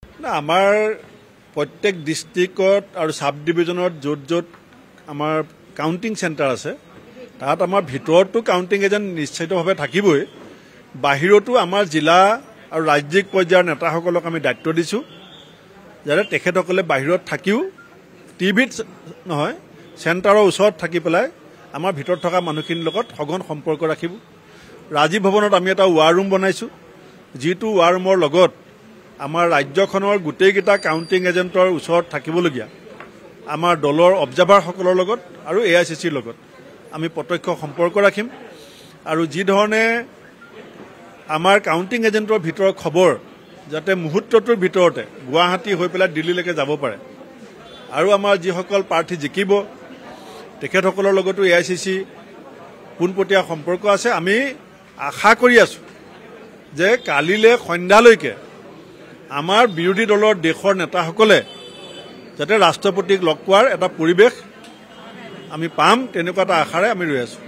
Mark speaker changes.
Speaker 1: না আমাৰ প্ৰত্যেক ডিষ্ট্ৰিক্টত আৰু সাব ডিভিজনত য'ত য'ত আমাৰ কাউণ্টিং চেণ্টাৰ আছে তাত আমাৰ ভিতৰতো কাউণ্টিং এজেণ্ট নিশ্চিতভাৱে থাকিবই বাহিৰতো আমাৰ জিলা আৰু ৰাজ্যিক পৰ্যায়ৰ নেতাসকলক আমি দায়িত্ব দিছোঁ যাতে তেখেতসকলে বাহিৰত থাকিও টিভিত নহয় চেণ্টাৰৰ ওচৰত থাকি পেলাই আমাৰ ভিতৰত থকা মানুহখিনিৰ লগত সঘন সম্পৰ্ক ৰাখিব ৰাজীৱ ভৱনত আমি এটা ৱাৰ ৰুম বনাইছোঁ যিটো ৱাৰ ৰুমৰ লগত আমাৰ ৰাজ্যখনৰ গোটেইকেইটা কাউণ্টিং এজেণ্টৰ ওচৰত থাকিবলগীয়া আমাৰ দলৰ অবজাৰ্ভাৰসকলৰ লগত আৰু AICCৰ লগত আমি প্ৰত্যক্ষ সম্পৰ্ক ৰাখিম আৰু যি ধৰণে আমাৰ কাউণ্টিং এজেণ্টৰ ভিতৰৰ খবৰ যাতে মুহূৰ্তটোৰ ভিতৰতে গুৱাহাটী হৈ পেলাই দিল্লীলৈকে যাব পাৰে আৰু আমাৰ যিসকল প্ৰাৰ্থী জিকিব তেখেতসকলৰ লগতো AICC পোনপটীয়া সম্পৰ্ক আছে আমি আশা কৰি আছোঁ যে কালিলৈ সন্ধ্যালৈকে আমাৰ বিৰোধী দলৰ দেশৰ নেতাসকলে যাতে ৰাষ্ট্ৰপতিক লগ পোৱাৰ এটা পৰিৱেশ আমি পাম তেনেকুৱা এটা আশাৰে আমি ৰৈ আছোঁ